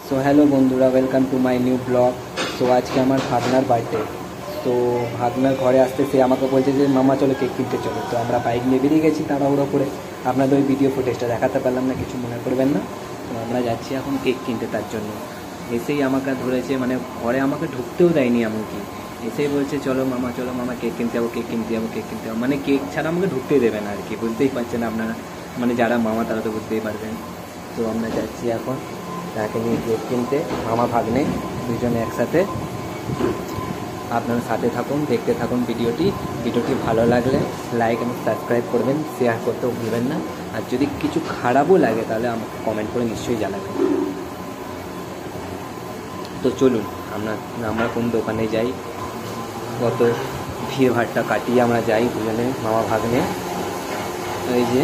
So hello বন্ধুরা, welcome to my new blog. So আজকে আমার ভাগনার বার্থডে। তো ভাগনার ঘরে আসতে সে আমাকে বলছে যে মামা চলো কেক কিনতে চলো। তো আমরা বাইক নিয়ে বেরিয়ে গেছি তাড়াহুড়ো করে। আপনাদের ওই ভিডিও ফুটেজটা দেখাতে পারলাম না, কিছু মনে করবেন না। তো আমরা যাচ্ছি এখন কেক কিনতে, তার জন্য এসেই আমাকে ধরেছে, মানে ঘরে আমাকে ঢুকতেও দেয়নি এমনকি। এসেই বলছে চলো মামা কেক কিনতে যাবো, কেক কিনতে যাবো, কেক কিনতে যাবো, মানে কেক ছাড়া আমাকে ঢুকতেই দেবে না আর কি। বুঝতেই পারছেন আপনারা, মানে যারা মামা তারা তো বুঝতেই পারবেন। তো আমরা যাচ্ছি এখন তাকে নিয়ে কেক কিনতে, মামা ভাগ্নে দুজনে একসাথে। আপনারা সাথে থাকুন, দেখতে থাকুন ভিডিওটি ভালো লাগলে লাইক এবং সাবস্ক্রাইব করবেন, শেয়ার করতেও ভুলবেন না। আর যদি কিছু খারাপও লাগে তাহলে আমাকে কমেন্ট করে নিশ্চয়ই জানাবেন। তো চলুন আমরা কোন দোকানে যাই, কত ভিড়ভাড়টা কাটিয়ে আমরা যাই দুজনে মামা ভাগ্নে। এই যে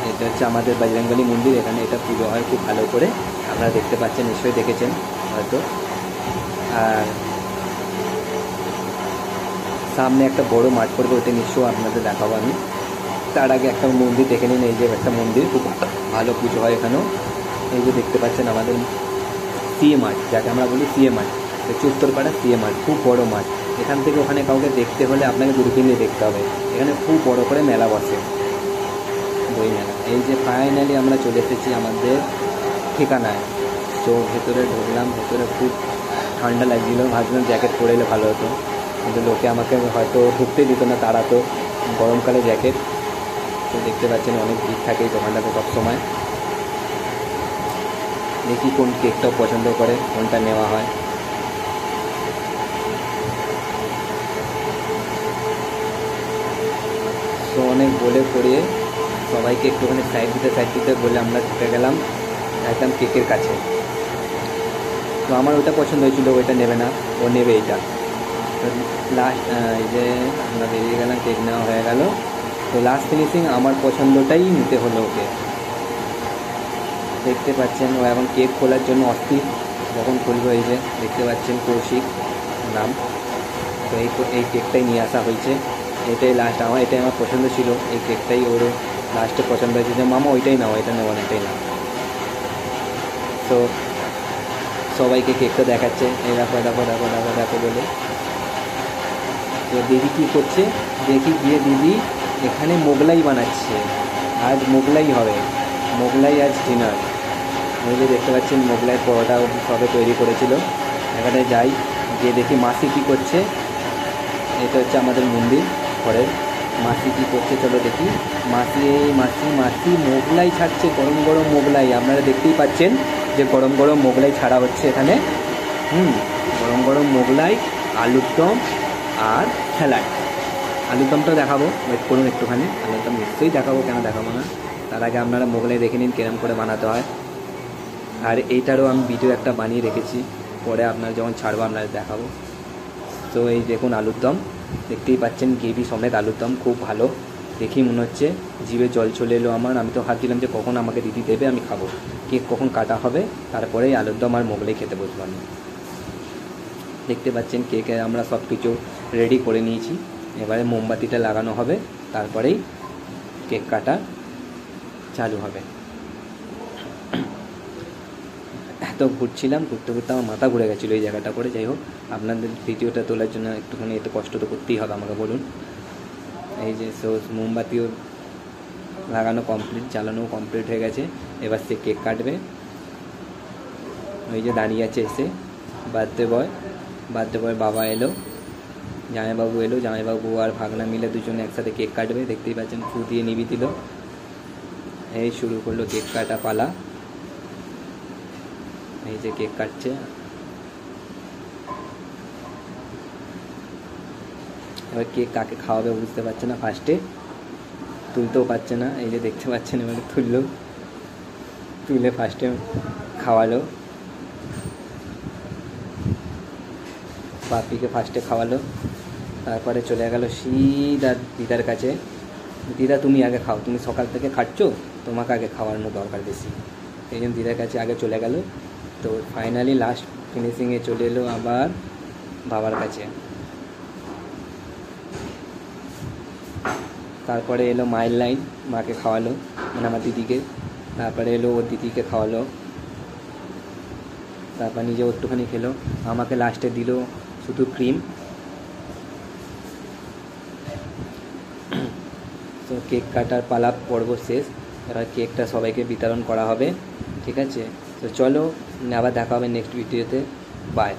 এটা হচ্ছে আমাদের বজরংবলী মন্দির, এখানে এটা পুজো হয় খুব ভালো করে, আপনারা দেখতে পাচ্ছেন, নিশ্চয়ই দেখেছেন হয়তো। আর সামনে একটা বড় মাঠ পড়বে, ওটা নিশ্চয়ই আপনাদের দেখাবো আমি। তার আগে একটা মন্দির দেখে নিন, এই যে একটা মন্দির, খুব ভালো পুজো হয় এখানেও। এই যে দেখতে পাচ্ছেন আমাদের সিএ মাঠ, যাকে আমরা বলি সিএ মাঠ, উত্তরপাড়া সিএ মাঠ, খুব বড় মাঠ। এখান থেকে ওখানে কাউকে দেখতে হলে আপনাকে দূরবীন দিয়ে দেখতে হবে। এখানে খুব বড় করে মেলা বসে, বই মেলা। এই যে ফাইনালি আমরা চলে এসেছি আমাদের ঠিকানায়। তো ভেতরে ঢুকলাম, ভেতরে খুব ঠান্ডা লাগছিলো, ভাবছিলাম জ্যাকেট পরে এলে ভালো হতো, কিন্তু লোকে আমাকে হয়তো ঢুকতে দিত না, তারা তো গরমকালে জ্যাকেট। তো দেখতে পাচ্ছেন অনেক ভিড় থাকে এই দোকানটাতে সবসময়। দেখি কোন কেকটাও পছন্দ করে, কোনটা নেওয়া হয়। তো অনেক বলে পড়িয়ে সবাইকে একটুখানি সাইড দিতে বলে আমরা ঢুকে গেলাম একদম কেকের কাছে। তো আমার ওটা পছন্দ হয়েছিল, ওইটা নেবে না, ও নেবে এইটা। তো লাস্ট এই যে আমরা বেরিয়ে গেলাম, কেক নেওয়া হয়ে গেল। তো লাস্ট ফিনিশিং আমার পছন্দটাই নিতে হলো ওকে। দেখতে পাচ্ছেন ও এখন কেক খোলার জন্য অস্থির, যখন খুলবো। এই যে দেখতে পাচ্ছেন কৌশিক নাম। তো এই কেকটাই নিয়ে আসা হয়েছে, এটাই লাস্ট। এটাই আমার পছন্দ ছিল, এই কেকটাই ওর লাস্টে পছন্দ হয়েছে যে মামা ওইটাই নাও, এটা নেবো না, এটাই নাও। তো সবাইকে কেকটা দেখাচ্ছে, এই দেখো দেখো দেখো দেখো দেখো বলে। তো দিদি কী করছে দেখি গিয়ে, দিদি এখানে মোগলাই বানাচ্ছে, আজ মোগলাই হবে, মোগলাই আজ ডিনার। ওই যে দেখতে পাচ্ছেন মোগলাই পরোটা সবে তৈরি করেছিল। এখানে যাই, গিয়ে দেখি মাসি কী করছে। এটা হচ্ছে আমাদের মন্দির ঘরের। মাসি কী করছে চলো দেখি। মাসি মোগলাই ছাড়ছে, গরম গরম মোগলাই। আপনারা দেখতেই পাচ্ছেন যে গরম গরম মোগলাই ছাড়া হচ্ছে এখানে। গরম গরম মোগলাই, আলুর দম আর স্যালাড। আলুর দমটা দেখাবো, ওয়েট করুন একটুখানি। আলুর দম নিশ্চয়ই দেখাবো, কেন দেখাবো না। তার আগে আপনারা মোগলাই দেখে নিন কিরম করে বানাতে হয়। আর এইটারও আমি ভিডিও একটা বানিয়ে রেখেছি, পরে আপনারা যখন ছাড়বো আপনারা দেখাবো। তো এই দেখুন আলুর দম, দেখতেই পাচ্ছেন গ্রেভি সমেত আলুর দম, খুব ভালো। দেখি মনে হচ্ছে জিভে জল চলে এলো আমার। আমি তো ভাবছিলাম যে কখন আমাকে দিদি দেবে, আমি খাবো। কেক কখন কাটা হবে, তারপরেই আলুর দম আর মোগলাই খেতে বসবো আমি। দেখতে পাচ্ছেন কেকে আমরা সব কিছু রেডি করে নিয়েছি। এবারে মোমবাতিটা লাগানো হবে, তারপরেই কেক কাটা চালু হবে। এত ঘুরছিলাম, ঘুরতে আমার মাথা ঘুরে গেছিলো এই জায়গাটা করে। যাই হোক, আপনাদের ভিডিওটা তোলার জন্য একটুখানি এত কষ্ট তো করতেই হবে আমাকে, বলুন। এই যে মোমবাতিও লাগানো কমপ্লিট, জ্বালানো কমপ্লিট হয়ে গেছে। এবার সে কেক কাটবে। ওই যে দাঁড়িয়ে আছে এসে বার্থডে বয় বাবা এলো, জামাইবাবু আর ভাগনা মিলে দুজনে একসাথে কেক কাটবে। দেখতেই পাচ্ছেন ফু দিয়ে নিবি দিল। এই শুরু করলো কেক কাটা পালা। এই যে কেক কাটছে। এবার কেক কাকে খাওয়াবে বুঝতে পারছে না, ফার্স্টে তুলতেও পারছে না। এই যে দেখতে পাচ্ছেন এবারে তুলে ফার্স্টে খাওয়ালো, বাপিকে ফার্স্টে খাওয়ালো। তারপরে চলে গেল সিধা দিদার কাছে। দিদা তুমি আগে খাও, তুমি সকাল থেকে খাচ্ছ, তোমাকে আগে খাওয়ানোর দরকার বেশি। এই জন্য দিদার কাছে আগে চলে গেল। তো ফাইনালি লাস্ট ফিনিশিংয়ে চলে এলো আবার বাবার কাছে। তারপরে এলো মায়ের লাইন, মাকে খাওয়ালো, মানে আমার দিদিকে। তারপরে এলো ওর দিদিকে খাওয়ালো। তারপর নিজেও একটুখানি খেলো, আমাকে লাস্টে দিল শুধু ক্রিম। তো কেক কাটার পালা পর্ব শেষ, এবার কেকটা সবাইকে বিতরণ করা হবে। ঠিক আছে, তো চলো আবার দেখা হবে নেক্সট ভিডিওতে। বাই।